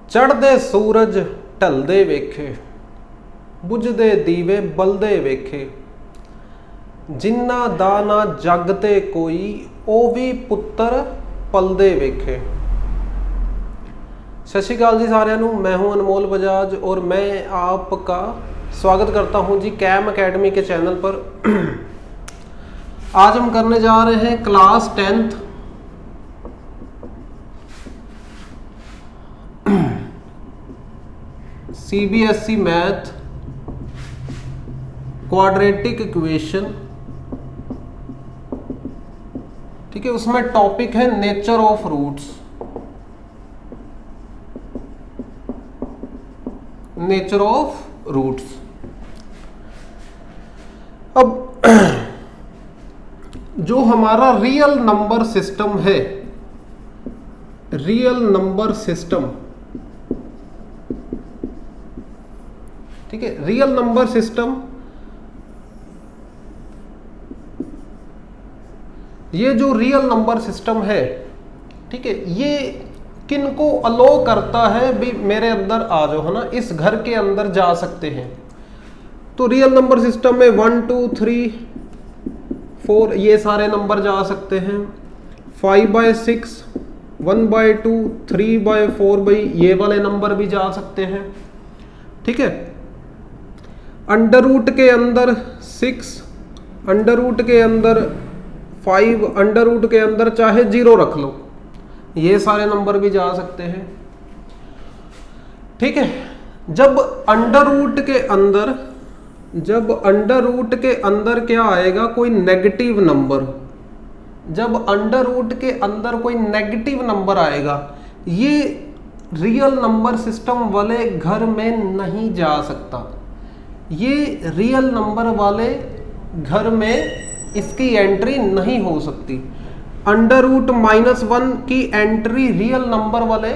ਚੜ੍ਹਦੇ ਸੂਰਜ ਢਲਦੇ ਵੇਖੇ, ਬੁਝਦੇ ਦੀਵੇ ਬਲਦੇ ਵੇਖੇ, ਜਿਨ੍ਹਾਂ ਦਾ ਨਾ ਜੱਗ ਤੇ ਕੋਈ ਉਹ ਵੀ ਪੁੱਤਰ पलदे वेखे। सत श्री अकाल जी सारिਆਂ ਨੂੰ, मैं हूं अनमोल बजाज और मैं आपका स्वागत करता हूं जी कैम एकेडमी के चैनल पर। आज हम करने जा रहे हैं class 10th CBSE math quadratic equation. ठीक है, उसमें टॉपिक है nature of roots. Nature of roots. अब जो हमारा रियल नंबर सिस्टम है, रियल नंबर सिस्टम, ठीक है, रियल नंबर सिस्टम, ये जो रियल नंबर सिस्टम है, ठीक है, ये किनको अलो करता है भी मेरे अंदर आ जाओ, है ना, इस घर के अंदर जा सकते हैं। तो रियल नंबर सिस्टम में 1 2 3 4 ये सारे नंबर जा सकते हैं। 5/6 1/2 3/4 ये वाले नंबर भी जा सकते हैं। ठीक है, अंडर रूट के अंदर 6, अंडर रूट के अंदर 5, अंडर रूट के अंदर चाहे 0 रख लो, ये सारे नंबर भी जा सकते हैं। ठीक है, जब अंडर रूट के अंदर, जब अंडर रूट के अंदर क्या आएगा, कोई नेगेटिव नंबर, जब अंडर रूट के अंदर कोई नेगेटिव नंबर आएगा, ये रियल नंबर सिस्टम वाले घर में नहीं जा सकता। ये रियल नंबर वाले घर में इसकी एंट्री नहीं हो सकती। अंडर रूट -1 की एंट्री रियल नंबर वाले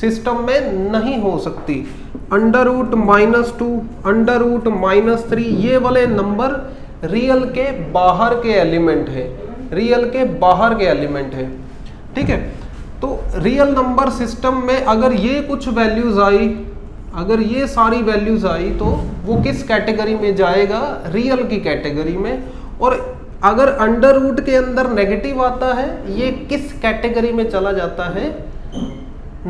सिस्टम में नहीं हो सकती। अंडर रूट -2, अंडर रूट -3 ये वाले नंबर रियल के बाहर के एलिमेंट है, रियल के बाहर के एलिमेंट है। ठीक है, तो रियल नंबर सिस्टम में अगर ये कुछ वैल्यूज आई, अगर ये सारी वैल्यूज आई, तो वो किस कैटेगरी में जाएगा, रियल की कैटेगरी में। और अगर अंडर रूट के अंदर नेगेटिव आता है, ये किस कैटेगरी में चला जाता है,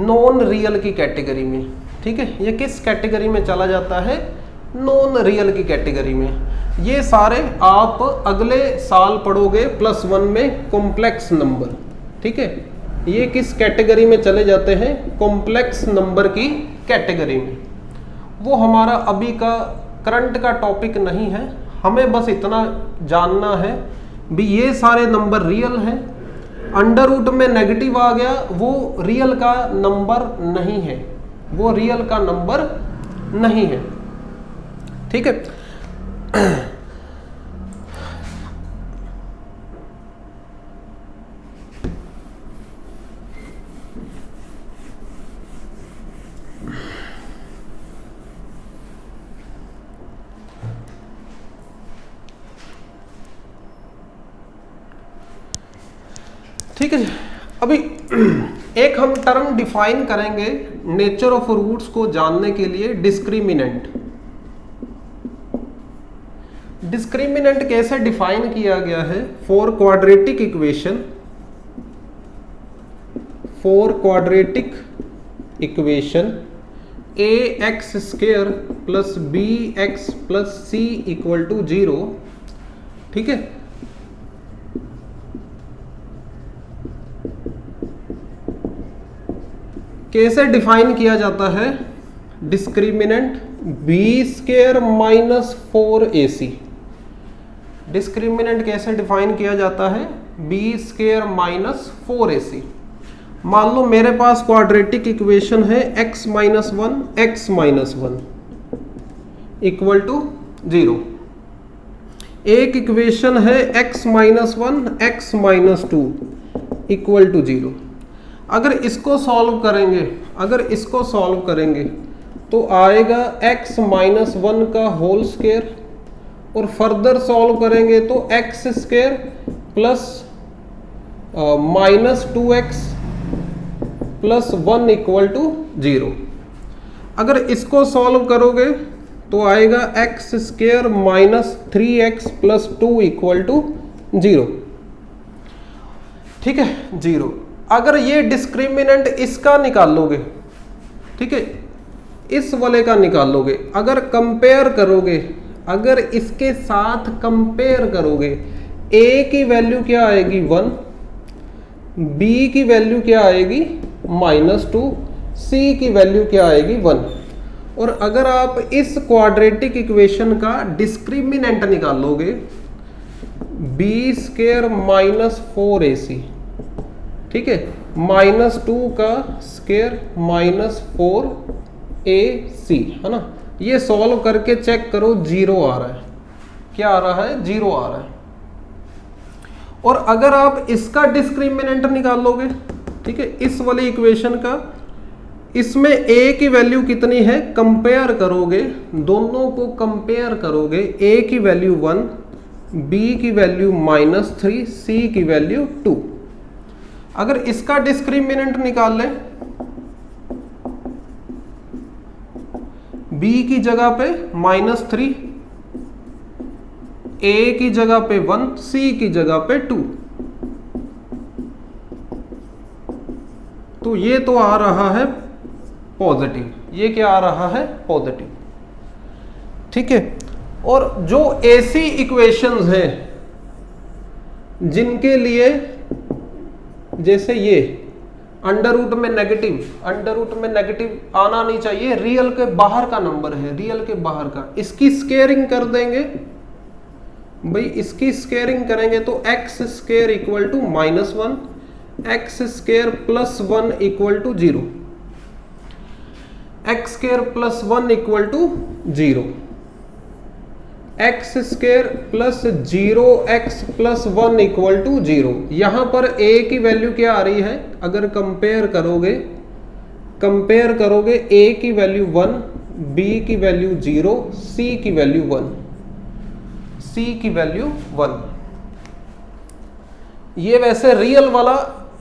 नॉन रियल की कैटेगरी में। ठीक है, ये किस कैटेगरी में चला जाता है, नॉन रियल की कैटेगरी में। ये सारे आप अगले साल पढ़ोगे +1 में कॉम्प्लेक्स नंबर। ठीक है, ये किस कैटेगरी में चले जाते हैं, कॉम्प्लेक्स नंबर की कैटेगरी में। वो हमारा अभी का करंट का टॉपिक नहीं है, हमें बस इतना जानना है भी ये सारे नंबर रियल हैं। अंडर रूट में नेगेटिव आ गया, वो रियल का नंबर नहीं है, वो रियल का नंबर नहीं है। ठीक है, ठीक है जी। अभी एक हम टर्म डिफाइन करेंगे नेचर ऑफ रूट्स को जानने के लिए, डिस्क्रिमिनेंट। डिस्क्रिमिनेंट कैसे डिफाइन किया गया है, for quadratic equation, for quadratic equation ax² + bx + c = 0। ठीक है, कैसे डिफाइन किया जाता है डिस्क्रिमिनेंट, b² - 4ac। डिस्क्रिमिनेंट कैसे डिफाइन किया जाता है, b² - 4ac। मान लो मेरे पास क्वाड्रेटिक इक्वेशन है x - 1 x - 1 = 0। एक इक्वेशन है x - 1 x - 2 = 0। अगर इसको सॉल्व करेंगे, अगर इसको सॉल्व करेंगे तो आएगा x - 1 का होल स्क्वायर, और फर्दर सॉल्व करेंगे तो x² + -2x plus 1 equal to 0। अगर इसको सॉल्व करोगे तो आएगा x square minus 3x plus 2 equal to 0। ठीक है, 0। अगर ये डिस्क्रिमिनेंट इसका निकालोगे, ठीक है, इस वाले का निकालोगे, अगर कंपेयर करोगे, अगर इसके साथ कंपेयर करोगे, a की वैल्यू क्या आएगी 1, b की वैल्यू क्या आएगी -2, c की वैल्यू क्या आएगी 1। और अगर आप इस क्वाड्रेटिक इक्वेशन का डिस्क्रिमिनेंट निकालोगे b स्क्वायर माइनस 4ac, ठीक है, -2 का स्क्वायर माइनस 4ac, है ना। ये सॉल्व करके चेक करो, 0 आ रहा है। क्या आ रहा है? 0 आ रहा है। और अगर आप इसका डिस्क्रिमिनेंट निकालोगे, ठीक है, इस वाली इक्वेशन का, इसमें a की वैल्यू कितनी है, कंपेयर करोगे, दोनों को कंपेयर करोगे, a की वैल्यू 1, b की वैल्यू -3, c की वैल्यू 2। अगर इसका डिस्क्रिमिनेंट निकाल लें, b की जगह पे -3, a की जगह पे 1, c की जगह पे 2, तो ये तो आ रहा है पॉजिटिव। ये क्या आ रहा है? पॉजिटिव। ठीक है। और जो ऐसी इक्वेशंस हैं जिनके लिए, जैसे ये अंडर रूट में नेगेटिव आना नहीं चाहिए, रियल के बाहर का नंबर है, रियल के बाहर का, इसकी स्केयरिंग कर देंगे भाई, इसकी स्केयरिंग करेंगे तो x square equal to -1, x square plus 1 equal to 0, x square plus 1 equal to 0, x square plus 0x plus 1 equal to 0। यहां पर a की वैल्यू क्या आ रही है? अगर कंपेयर करोगे a की वैल्यू 1, b की वैल्यू 0, c की वैल्यू 1, c की वैल्यू 1। ये वैसे रियल वाला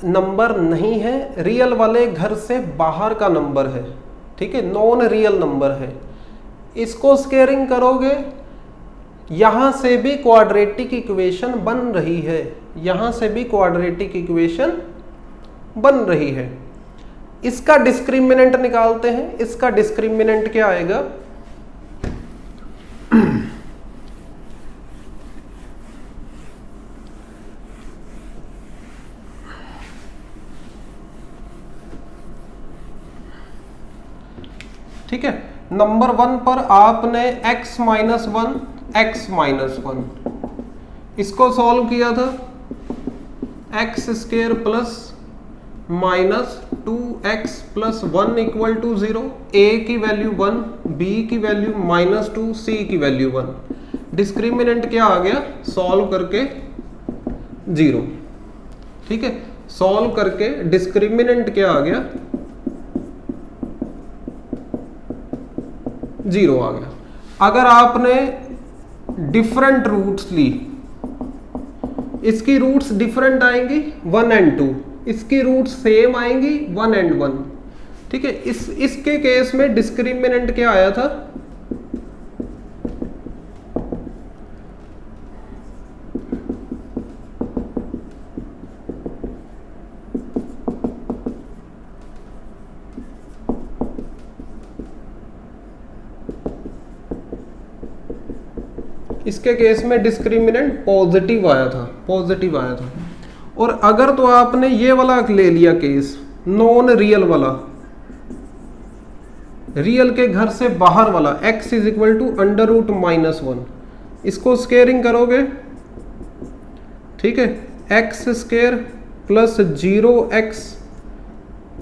नंबर नहीं है, रियल वाले घर से बाहर का नंबर है, ठीक है, नॉन रियल नंबर है। इसको स्केयरिंग करोगे, यहां से भी क्वाड्रेटिक इक्वेशन बन रही है, यहां से भी क्वाड्रेटिक इक्वेशन बन रही है। इसका डिस्क्रिमिनेंट निकालते हैं। इसका डिस्क्रिमिनेंट क्या आएगा? ठीक है, नंबर 1 पर आपने x -1 इसको सॉल्व किया था, x square plus -2x plus 1 equal to 0, a की वैल्यू 1, b की वैल्यू -2, c की वैल्यू 1। डिस्क्रिमिनेंट क्या आ गया? सॉल्व करके 0। ठीक है, सॉल्व करके डिस्क्रिमिनेंट क्या आ गया? 0 आ गया। अगर आपने डिफरेंट रूट्स ली, इसकी रूट्स डिफरेंट आएंगी 1 और 2, इसकी रूट्स सेम आएंगी 1 और 1। ठीक है, इसके केस में डिस्क्रिमिनेंट क्या आया था? इसके केस में डिस्क्रिमिनेंट पॉजिटिव आया था। और अगर तो आपने ये वाला ले लिया केस, नॉन रियल वाला, रियल के घर से बाहर वाला, x इज इक्वल टू √-1, इसको स्केयरिंग करोगे, ठीक है, x square plus 0x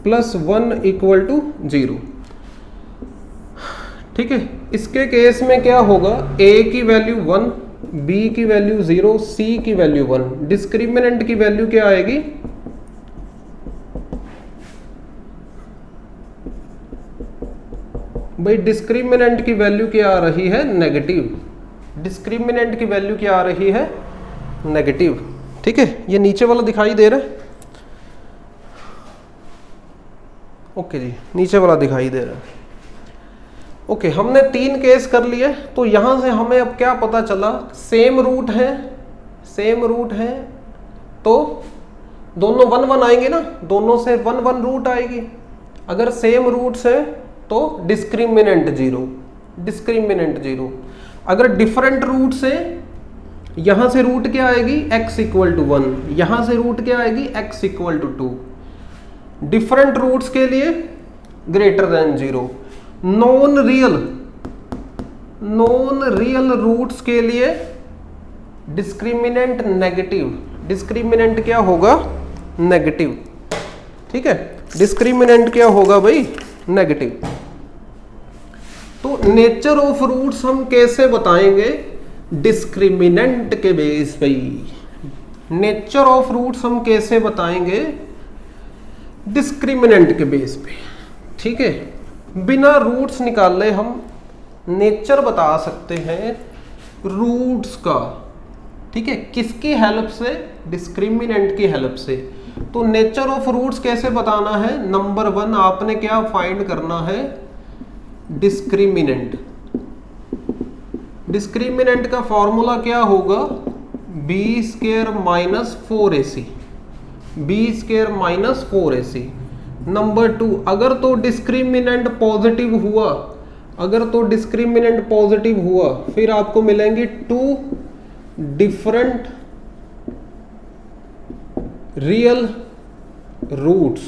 plus 1 equal to 0। ठीक है, इसके केस में क्या होगा? a की वैल्यू 1, b की वैल्यू 0, c की वैल्यू 1। डिस्क्रिमिनेंट की वैल्यू क्या आएगी? भाई डिस्क्रिमिनेंट की वैल्यू क्या आ रही है? नेगेटिव। डिस्क्रिमिनेंट की वैल्यू क्या आ रही है? नेगेटिव। ठीक है, ये नीचे वाला दिखाई दे रहा है। ओके जी, नीचे वाला दिखाई दे रहा है। ओके, हमने 3 केस कर लिए। तो यहां से हमें अब क्या पता चला, सेम रूट है, सेम रूट है तो दोनों 1 1 आएंगे ना, दोनों से 1 1 रूट आएगी। अगर सेम रूट्स है तो डिस्क्रिमिनेंट 0, डिस्क्रिमिनेंट 0। अगर डिफरेंट रूट से, यहां से रूट क्या आएगी, x इक्वल टू 1, यहां से रूट क्या आएगी, x equal to 2। Different roots के लिए greater than 0। Non real roots के लिए डिस्क्रिमिनेंट नेगेटिव। डिस्क्रिमिनेंट क्या होगा, नेगेटिव। ठीक है, डिस्क्रिमिनेंट क्या होगा भाई, नेगेटिव। तो नेचर ऑफ रूट्स हम कैसे बताएंगे, डिस्क्रिमिनेंट के बेस पे। नेचर ऑफ रूट्स हम कैसे बताएंगे, डिस्क्रिमिनेंट के बेस पे। ठीक है, बिना रूट्स निकाले हम नेचर बता सकते हैं रूट्स का। ठीक है, किसकी हेल्प से, डिस्क्रिमिनेंट की हेल्प से। तो नेचर ऑफ रूट्स कैसे बताना है, नंबर 1 आपने क्या फाइंड करना है, डिस्क्रिमिनेंट। डिस्क्रिमिनेंट का फॉर्मूला क्या होगा, b² minus 4ac, b² minus 4ac। Number 2, अगर तो डिस्क्रिमिनेंट पॉजिटिव हुआ, अगर तो डिस्क्रिमिनेंट पॉजिटिव हुआ, फिर आपको मिलेंगे 2 different real roots,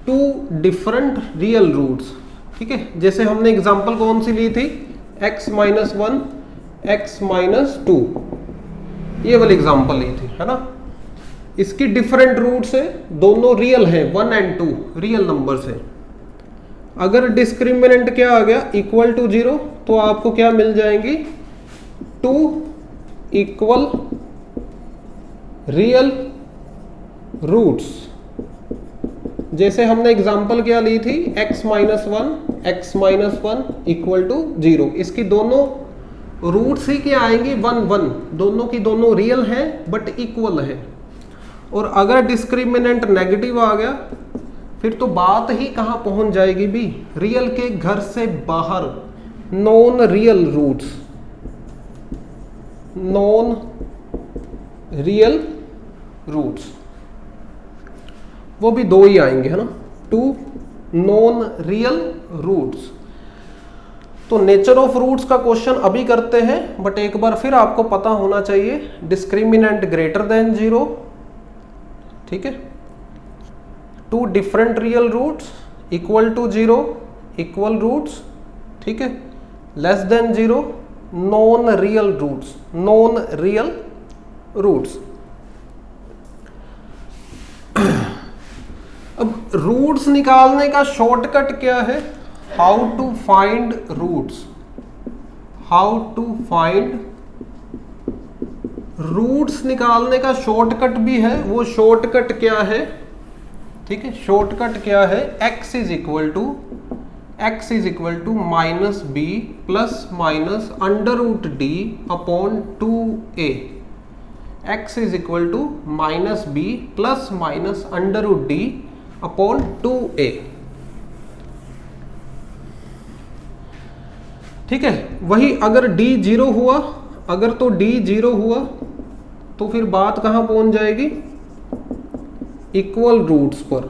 2 different real roots. ठीक है, जैसे हमने एग्जांपल कौन सी ली थी, x माइनस 1, x माइनस 2, ये वाली एग्जांपल ली थी, है ना। इसकी डिफरेंट रूट्स है, दोनों रियल हैं, 1 और 2 रियल नंबर्स हैं। अगर डिस्क्रिमिनेंट क्या आ गया, इक्वल टू 0, तो आपको क्या मिल जाएंगी, 2 इक्वल रियल रूट्स। जैसे हमने एग्जांपल क्या ली थी, x minus 1, x minus 1 equal to 0। इसकी दोनों रूट्स ही क्या आएंगी, 1 1, दोनों की दोनों रियल हैं बट इक्वल है। और अगर डिस्क्रिमिनेंट नेगेटिव आ गया, फिर तो बात ही कहां पहुंच जाएगी भी, रियल के घर से बाहर, non real roots, non real roots, वो भी 2 ही आएंगे, है ना, 2 नॉन रियल रूट्स। तो नेचर ऑफ रूट्स का क्वेश्चन अभी करते हैं, बट एक बार फिर आपको पता होना चाहिए, डिस्क्रिमिनेंट ग्रेटर देन 0। ठीक है, 2 different real roots equal to 0, equal roots. ठीक है, less than 0, non real roots, non real roots. अब रूट्स निकालने का शॉर्टकट क्या है, how to find roots, how to find roots निकालने का शॉर्टकट भी है। वो शॉर्टकट क्या है, ठीक है, शॉर्टकट क्या है, x is equal to minus b plus minus under root d upon 2a। x is equal to minus b plus minus under root d upon 2a। ठीक है, वही अगर d 0 हुआ, अगर तो d 0 हुआ तो फिर बात कहां पहुंच जाएगी, इक्वल रूट्स पर।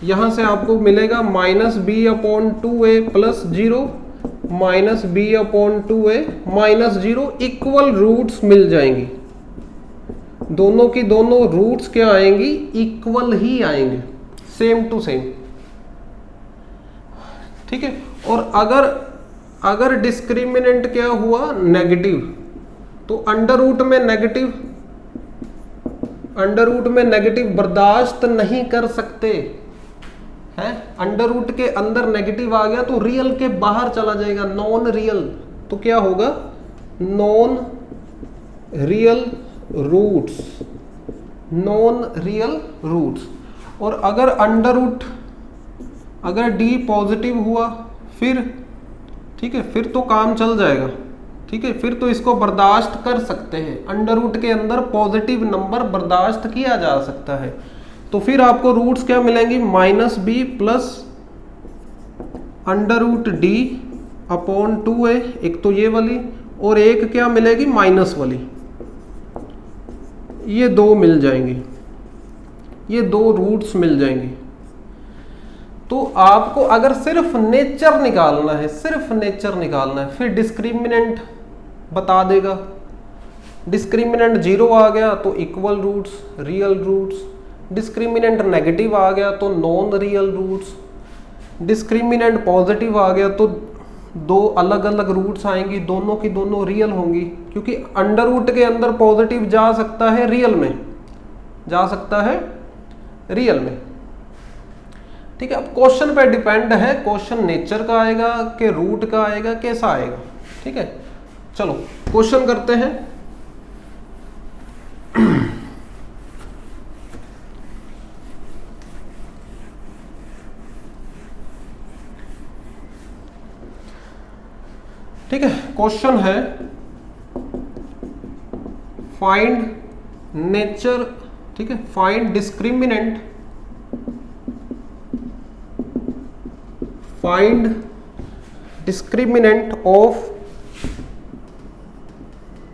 यहां से आपको मिलेगा minus B upon 2a plus 0 minus B upon 2a minus 0, equal roots मिल जाएंगी। दोनों की दोनों रूट्स क्या आएंगी, इक्वल ही आएंगे, सेम टू सेम। ठीक है, और अगर डिस्क्रिमिनेंट क्या हुआ, नेगेटिव, तो अंडर रूट में नेगेटिव बर्दाश्त नहीं कर सकते हैं। अंडर रूट के अंदर नेगेटिव आ गया तो रियल के बाहर चला जाएगा, नॉन रियल। तो क्या होगा, non real roots, non real roots. और अगर अंडर रूट, अगर d पॉजिटिव हुआ, फिर ठीक है, फिर तो काम चल जाएगा। ठीक है, फिर तो इसको बर्दाश्त कर सकते हैं, अंडर रूट के अंदर पॉजिटिव नंबर बर्दाश्त किया जा सकता है। तो फिर आपको रूट्स क्या मिलेंगी, -b plus √d upon 2a, एक तो ये वाली, और एक क्या मिलेगी माइनस वाली, ये दो मिल जाएंगी, ये दो रूट्स मिल जाएंगी। तो आपको अगर सिर्फ नेचर निकालना है, सिर्फ नेचर निकालना है, फिर डिस्क्रिमिनेंट बता देगा। डिस्क्रिमिनेंट 0 आ गया तो equal roots, real roots. Discriminant negative आ गया तो non real roots. Discriminant positive आ गया तो दो अलग अलग रूट्स आएंगी, दोनों की दोनों रियल होंगी, क्योंकि अंडर रूट के अंदर पॉजिटिव जा सकता है रियल में, जा सकता है रियल में। ठीक है, अब क्वेश्चन पे डिपेंड है, क्वेश्चन नेचर का आएगा कि रूट का आएगा, कैसा आएगा। ठीक है, चलो क्वेश्चन करते हैं। ठीक है, क्वेश्चन है फाइंड नेचर, ठीक है, find discriminant, find discriminant of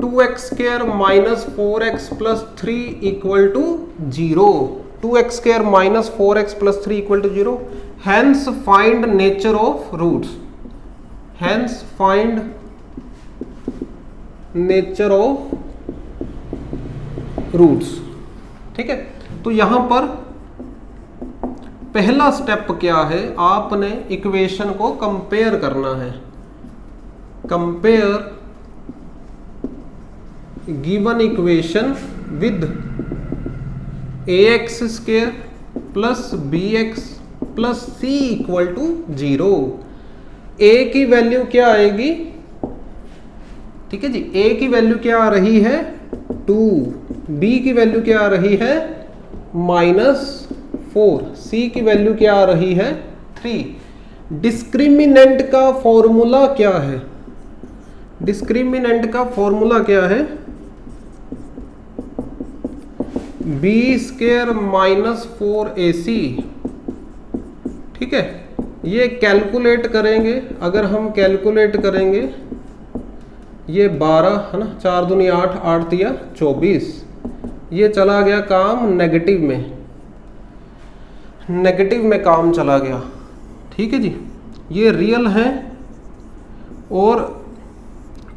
2x² - 4x + 3 = 0। 2x² - 4x + 3 = 0। Hence find nature of roots, hence find nature of roots। ठीक है, तो यहां पर पहला स्टेप क्या है, आपने इक्वेशन को कंपेयर करना है। Compare given equation with ax² + bx + c = 0। a की वैल्यू क्या आएगी, ठीक है जी, a की वैल्यू क्या आ रही है 2, b की वैल्यू क्या आ रही है -4, c की वैल्यू क्या आ रही है 3। डिस्क्रिमिनेंट का फॉर्मूला क्या है, डिस्क्रिमिनेंट का फॉर्मूला क्या है, b² - 4ac। ठीक है, ये कैलकुलेट करेंगे, अगर हम कैलकुलेट करेंगे ये 12 है ना, 4 दूनी 8, 8 तिया 24, ये चला गया काम नेगेटिव में, नेगेटिव में काम चला गया। ठीक है जी, ये रियल है, और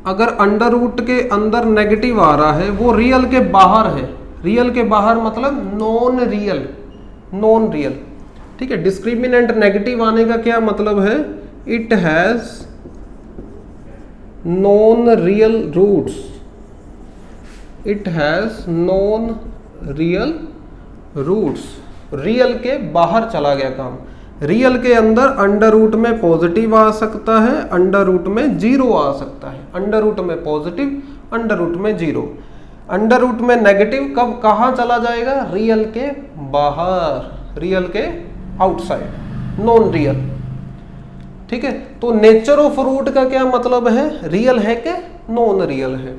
अगर अंडर रूट के अंदर नेगेटिव आ रहा है वो रियल के बाहर है, रियल के बाहर मतलब नॉन रियल, नॉन रियल। ठीक है, डिस्क्रिमिनेंट नेगेटिव आने का क्या मतलब है, it has non real roots, it has non real roots. Real के बाहर चला गया काम, रियल के अंदर अंडर रूट में पॉजिटिव आ सकता है, अंडर रूट में 0 आ सकता है, अंडर रूट में पॉजिटिव, अंडर रूट में 0। अंडर रूट में नेगेटिव कब कहाँ चला जाएगा, रियल के बाहर, रियल के आउटसाइड, नॉन रियल। ठीक है, तो नेचर ऑफ रूट का क्या मतलब है, रियल है कि नॉन रियल है।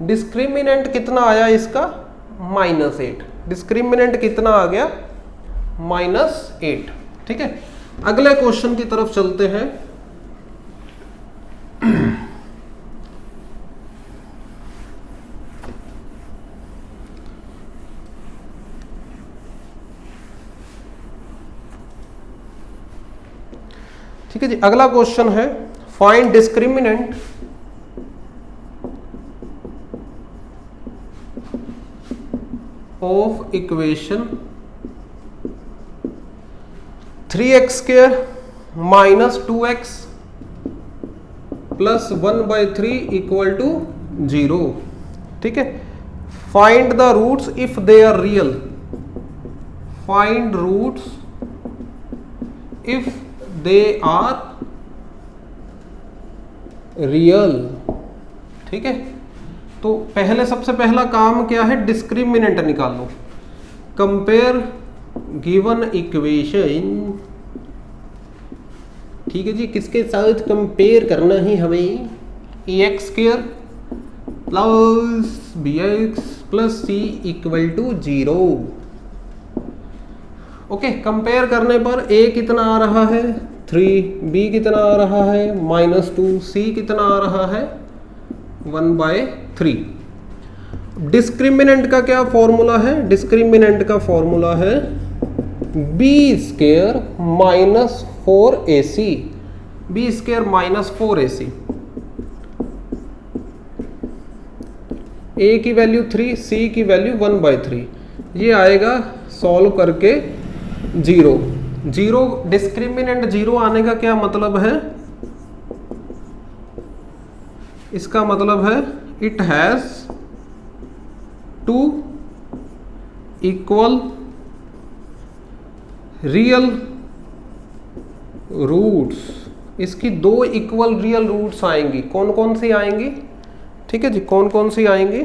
डिस्क्रिमिनेंट कितना आया इसका -8, डिस्क्रिमिनेंट कितना आ गया -8। ठीक है, अगले क्वेश्चन की तरफ चलते हैं। ठीक है जी, अगला क्वेश्चन है find discriminant of equation 3x² - 2x + 1/3 = 0। ठीक है, find the roots if they are real, find roots if they are real. ठीक है, तो पहले सबसे पहला काम क्या है, डिस्क्रिमिनेंट निकालो। कंपेयर गिवन इक्वेशन, ठीक है जी, किसके साथ कंपेयर करना है हमें, ax² + bx + c = 0। Okay, compare करने पर a कितना आ रहा है 3, b कितना आ रहा है -2, c कितना आ रहा है 1/3। डिस्क्रिमिनेंट का क्या फॉर्मूला है? डिस्क्रिमिनेंट का फॉर्मूला है b² - 4ac, b² - 4ac। a की वैल्यू 3, c की वैल्यू 1/3। ये आएगा सॉल्व करके 0। डिस्क्रिमिनेंट 0 आने का क्या मतलब है? इसका मतलब है it has 2 equal real roots. इसकी 2 इक्वल रियल रूट्स आएंगी। कौन कौन सी आएंगी? ठीक है जी, कौन कौन सी आएंगी?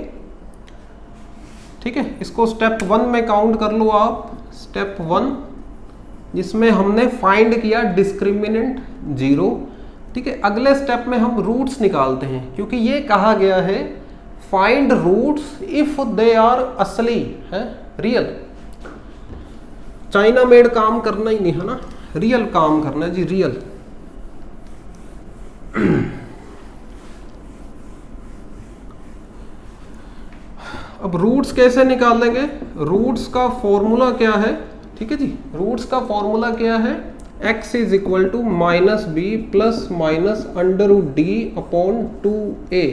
ठीक है, इसको स्टेप 1 में काउंट कर लो आप। स्टेप 1 जिसमें हमने फाइंड किया डिस्क्रिमिनेंट 0। ठीक है, अगले स्टेप में हम रूट्स निकालते हैं, क्योंकि ये कहा गया है find roots if they are असली है, रियल। चाइना मेड काम करना ही नहीं है ना, रियल काम करना है जी, रियल। अब रूट्स कैसे निकालेंगे? रूट्स का फॉर्मूला क्या है? ठीक है जी, रूट्स का फॉर्मूला क्या है? x is equal to -b plus minus √d/2a।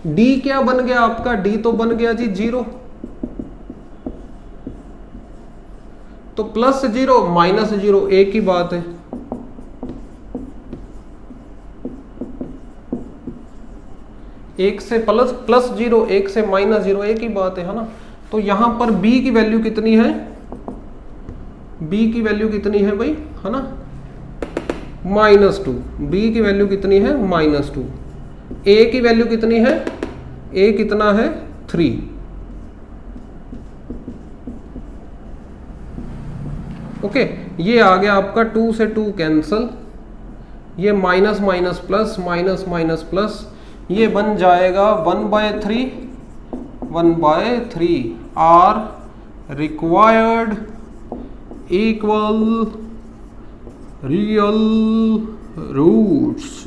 d क्या बन गया आपका? d तो बन गया जी 0, तो +0 -0 एक ही बात है। एक से +0, एक से -0 एक ही बात है ना। तो यहां पर b की वैल्यू कितनी है? b की वैल्यू कितनी है भाई, है ना, -2। b की वैल्यू कितनी है? -2। a की वैल्यू कितनी है? a कितना है? 3। ओके, ये आ गया आपका 2 से 2 कैंसल, ये minus minus plus, minus minus plus, ये बन जाएगा 1/3 are required equal real roots.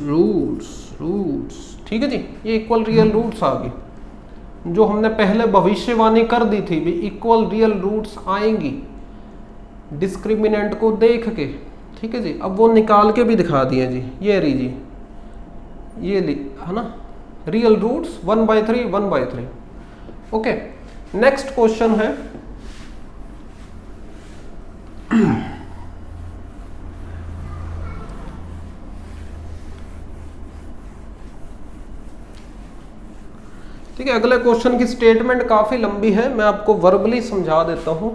ठीक है जी, ये इक्वल रियल रूट्स आ गई जो हमने पहले भविष्यवाणी कर दी थी भी, इक्वल रियल रूट्स आएंगी डिस्क्रिमिनेंट को देख के। ठीक है जी, अब वो निकाल के भी दिखा दिए जी, ये लीजिए, ये है ना, real roots 1/3। Okay, next question है ठीक है, अगले क्वेश्चन की स्टेटमेंट काफी लंबी है, मैं आपको वर्बली समझा देता हूं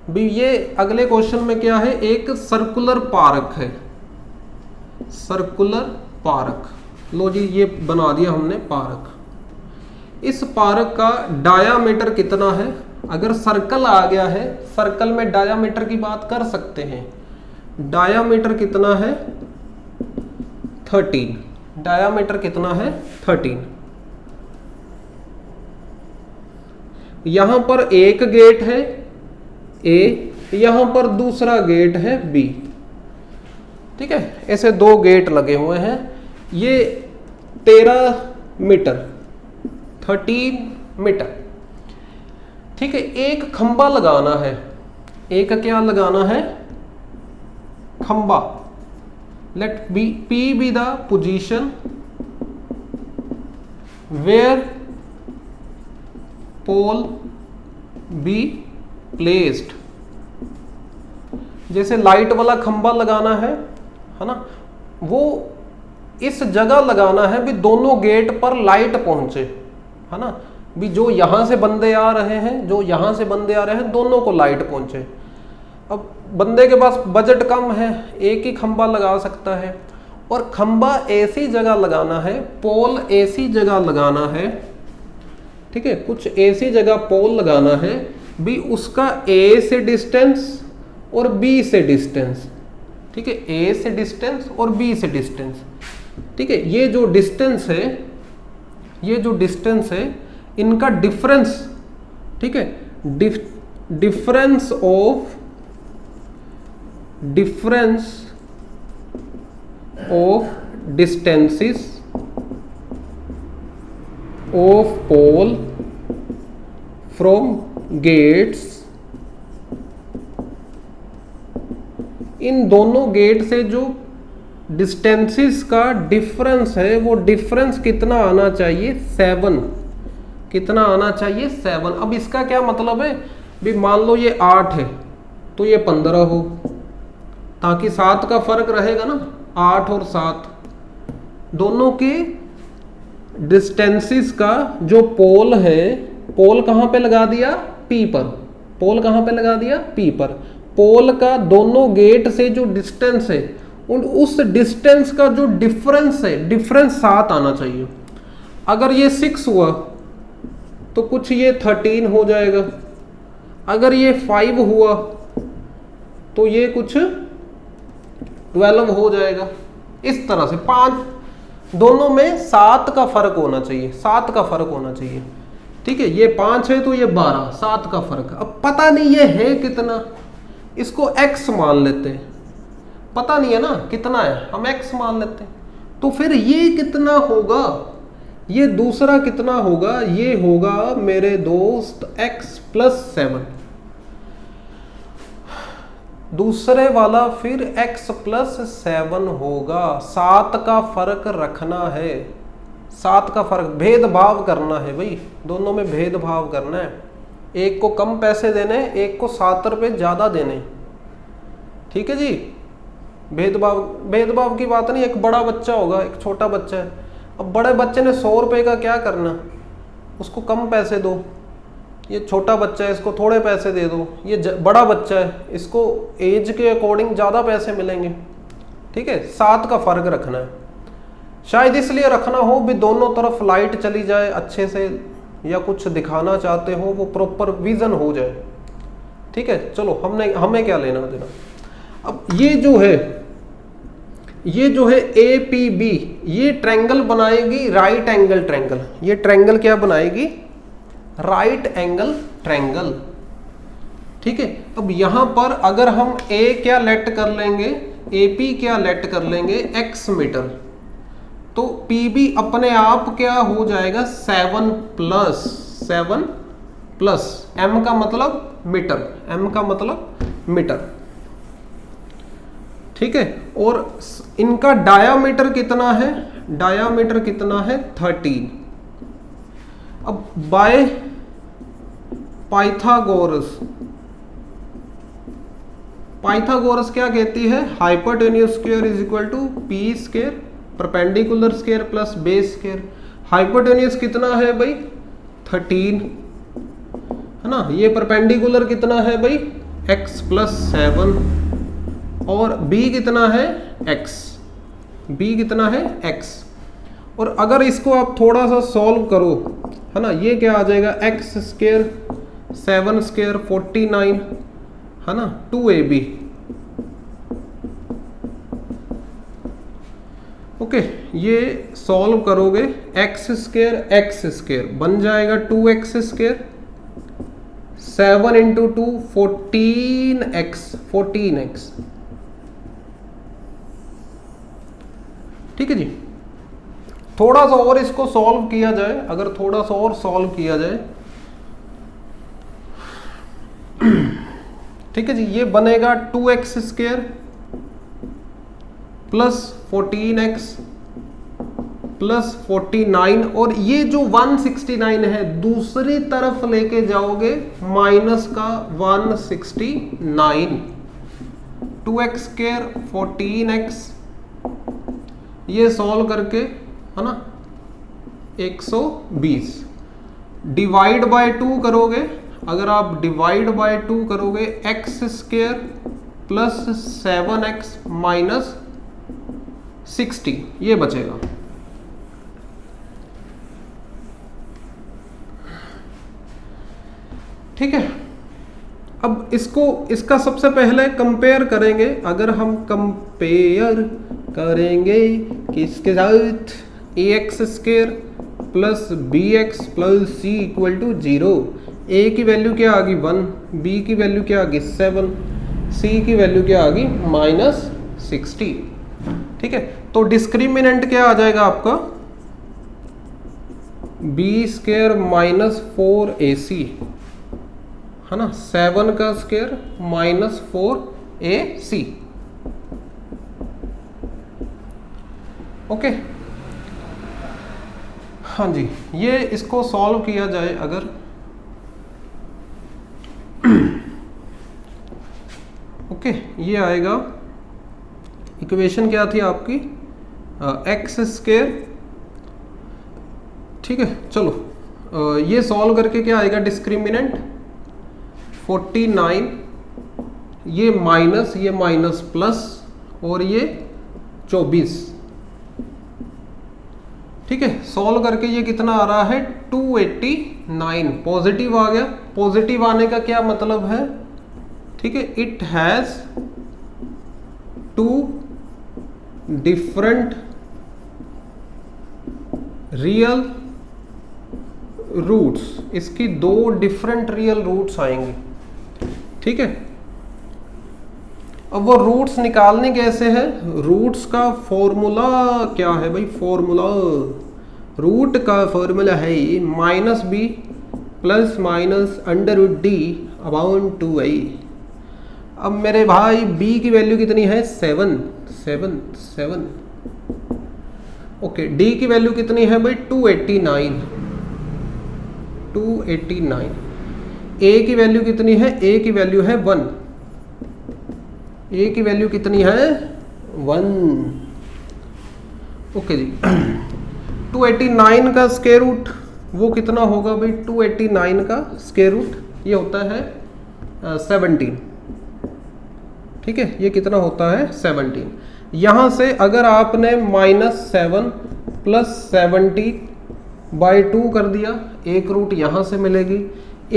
भी। ये अगले क्वेश्चन में क्या है? एक सर्कुलर पार्क है, सर्कुलर पार्क। लो जी, ये बना दिया हमने पार्क। इस पार्क का डायामीटर कितना है? अगर सर्कल आ गया है, सर्कल में डायामीटर की बात कर सकते हैं। डायामीटर कितना है? 13। डायामीटर कितना है? 13। यहां पर एक गेट है A, यहां पर दूसरा गेट है B। ठीक है, ऐसे 2 गेट लगे हुए हैं। ये 13 मीटर, 13 मीटर। ठीक है, एक खंबा लगाना है। एक क्या लगाना है? खंबा। Let P be the position where pole be placed. जैसे लाइट वाला खंबा लगाना है ना, वो इस जगह लगाना है भी दोनों गेट पर लाइट पहुंचे, है ना, भी जो यहां से बंदे आ रहे हैं, जो यहां से बंदे आ रहे हैं, दोनों को लाइट पहुंचे। अब बंदे के पास बजट कम है, एक ही खंबा लगा सकता है, और खंबा ऐसी जगह लगाना है, पोल ऐसी जगह लगाना है। ठीक है, कुछ ऐसी जगह पोल लगाना है भी उसका A से डिस्टेंस और B से डिस्टेंस। ठीक है, A से डिस्टेंस और B से डिस्टेंस। ठीक है, ये जो डिस्टेंस है, ये जो डिस्टेंस है, इनका डिफरेंस, ठीक है, difference of difference of distances of pole from gates, इन दोनों गेट से जो डिस्टेंसेस का डिफरेंस है वो डिफरेंस कितना आना चाहिए, 7। कितना आना चाहिए, 7। अब इसका क्या मतलब है भी, मान लो ये 8 है तो ये 15 हो, ताकि 7 का फर्क रहेगा ना, 8 और 7 दोनों के डिस्टेंसेस का जो पोल है, पोल कहाँ पे लगा दिया, पी पर। पोल कहाँ पे लगा दिया, पी पर। पोल का दोनों गेट से जो डिस्टेंस है उस डिस्टेंस का जो डिफरेंस है, डिफरेंस 7 आना चाहिए। अगर ये 6 हुआ तो कुछ ये 13 हो जाएगा, अगर ये 5 हुआ तो ये कुछ 12 हो जाएगा। इस तरह से 5 दोनों में 7 का फर्क होना चाहिए, 7 का फर्क होना चाहिए। ठीक है, ये 5 है तो ये 12, 7 का फर्क। अब पता नहीं ये है कितना, इसको x मान लेते हैं, पता नहीं है ना कितना है, हम x मान लेते हैं। तो फिर ये कितना होगा, ये दूसरा कितना होगा, ये होगा मेरे दोस्त x + 7। दूसरे वाला फिर x + 7 होगा। 7 का फर्क रखना है, 7 का फर्क, भेदभाव करना है भाई, दोनों में भेदभाव करना है। एक को कम पैसे देने, एक को 7 रुपये ज़्यादा देने। ठीक है जी, भेदभाव की बात नहीं। एक बड़ा बच्चा होगा, एक छोटा बच्चा है, अब बड़े बच्चे ने 100 रुपये का क्या करना, उसको कम पैसे दो। ये छोटा बच्चा है, इसको थोड़े पैसे दे दो। ये बड़ा बच्चा है, इसको एज के अकॉर्डिंग ज़्यादा पैसे मिलेंगे। ठीक है, 7 का फर्क रखना है। शायद इसलिए रखना हो भी दोनों तरफ लाइट चली जाए अच्छे से, या कुछ दिखाना चाहते हो वो प्रॉपर विजन हो जाए। ठीक है, चलो हमें क्या लेना देना। अब ये जो है APB, ये ट्रायंगल बनाएगी राइट एंगल ट्रायंगल। ये ट्रायंगल क्या बनाएगी, राइट एंगल ट्रायंगल। ठीक है, अब यहां पर अगर हम A क्या लेट कर लेंगे, AP क्या लेट कर लेंगे, x मीटर, तो PB अपने आप क्या हो जाएगा, 7 प्लस m का मतलब मीटर, m का मतलब मीटर। ठीक है, और इनका डायामीटर कितना है, डायामीटर कितना है, 13। अब बाय पाइथागोरस क्या कहती है, hypotenuse square is equal to p square perpendicular square plus base square. Hypotenuse कितना है भाई, 13 है ना। ये परपेंडिकुलर कितना है भाई, x + 7, और b कितना है, x, b कितना है, x। और अगर इसको आप थोड़ा सा सॉल्व करो, है ना, ये क्या आ जाएगा, x² 7² 49, है ना, 2ab। ओके, ये सॉल्व करोगे x² बन जाएगा 2x², 7 × 2 14x। ठीक है जी, थोड़ा सा और इसको सॉल्व किया जाए, अगर थोड़ा सा और सॉल्व किया जाए, ठीक है जी, ये बनेगा 2x² + 14x + 49, और ये जो 169 है दूसरी तरफ लेके जाओगे माइनस का 169, 2x² 14x, ये सॉल्व करके, है ना, 120 डिवाइड बाय 2 करोगे। अगर आप डिवाइड बाय 2 करोगे, x² + 7x - 60, ये बचेगा। ठीक है, अब इसका सबसे पहले कंपेयर करेंगे। अगर हम कंपेयर करेंगे किसके साथ, ax² + bx + c = 0। a की वैल्यू क्या आ गई, 1, b की वैल्यू क्या आ गई, 7, सी की वैल्यू क्या आ गई -60। ठीक है, तो डिस्क्रिमिनेंट क्या आ जाएगा आपका b² -4ac, है ना, 7 का स्क्वायर -4ac। ओके, हाँ जी, ये इसको सॉल्व किया जाए अगर ओके, ये आएगा, इक्वेशन क्या थी आपकी x²। ठीक है, चलो ये सॉल्व करके क्या आएगा डिस्क्रिमिनेंट 49, ये माइनस प्लस और ये 24। ठीक है, सॉल्व करके ये कितना आ रहा है 289, पॉजिटिव आ गया। पॉजिटिव आने का क्या मतलब है, ठीक है, it has 2 different real roots, इसकी 2 डिफरेंट रियल रूट्स आएंगे। ठीक है, अब वो रूट्स निकालने कैसे है, रूट्स का फॉर्मूला क्या है भाई, फॉर्मूला रूट का फॉर्मूला है -b ± √d/2i। अब मेरे भाई b की वैल्यू कितनी है 7। ओके, d की वैल्यू कितनी है भाई 289। a की वैल्यू कितनी है, a की वैल्यू है 1, a की वैल्यू कितनी है 1। ओके जी, 289 का स्क्वायर रूट वो कितना होगा भाई, 289 का स्क्वायर रूट ये होता है 17। ठीक है, ये कितना होता है 17। यहाँ से अगर आपने -7 + 70/2 कर दिया, एक रूट यहाँ से मिलेगी,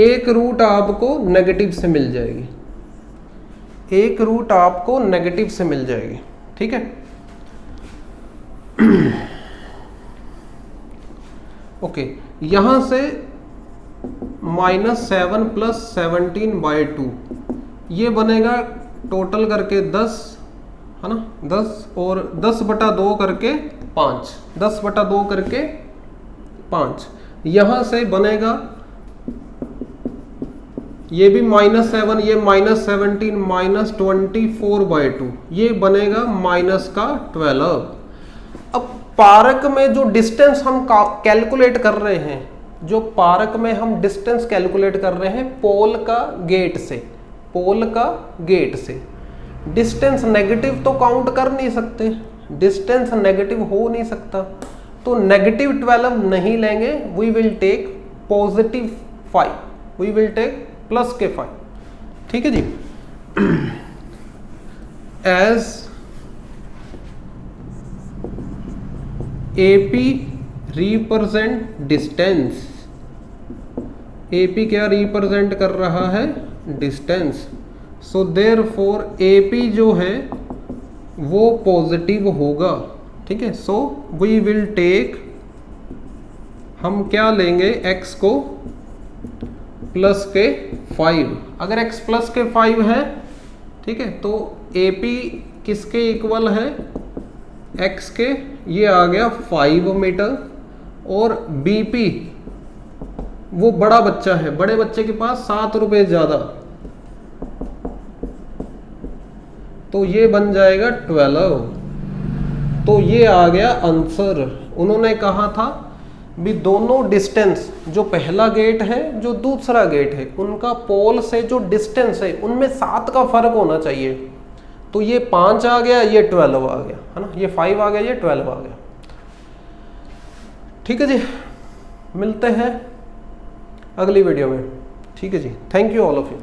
एक रूट आपको नेगेटिव से मिल जाएगी, एक रूट आपको नेगेटिव से मिल जाएगी। ठीक है, ओके, यहां से -7 + 17/2 ये बनेगा टोटल करके 10, है ना, 10 और 10/2 करके 5, 10/2 करके 5। यहां से बनेगा ये भी -7, ये -17 -24/2, ये बनेगा -12। अब पार्क में जो डिस्टेंस हम कैलकुलेट कर रहे हैं, जो पार्क में हम डिस्टेंस कैलकुलेट कर रहे हैं पोल का गेट से, पोल का गेट से, डिस्टेंस नेगेटिव तो काउंट कर नहीं सकते, डिस्टेंस नेगेटिव हो नहीं सकता, तो -12 नहीं लेंगे, we will take +5, we will take +5। ठीक है जी, as AP represent distance, AP क्या रिप्रेजेंट कर रहा है, डिस्टेंस, सो देयरफॉर AP जो है वो पॉजिटिव होगा। ठीक है, सो वी विल टेक, हम क्या लेंगे, x को +5। अगर x +5 है, ठीक है, तो AP किसके इक्वल है, x के, ये आ गया 5 मीटर, और BP वो बड़ा बच्चा है, बड़े बच्चे के पास 7 रुपए ज्यादा, तो ये बन जाएगा 12। तो ये आ गया आंसर। उन्होंने कहा था भी दोनों डिस्टेंस, जो पहला गेट है जो दूसरा गेट है, उनका पोल से जो डिस्टेंस है उनमें 7 का फर्क होना चाहिए। तो ये 5 आ गया, ये 12 आ गया, है ना, ये 5 आ गया, ये 12 आ गया। ठीक है जी, मिलते हैं अगली वीडियो में। ठीक है जी, thank you all of you.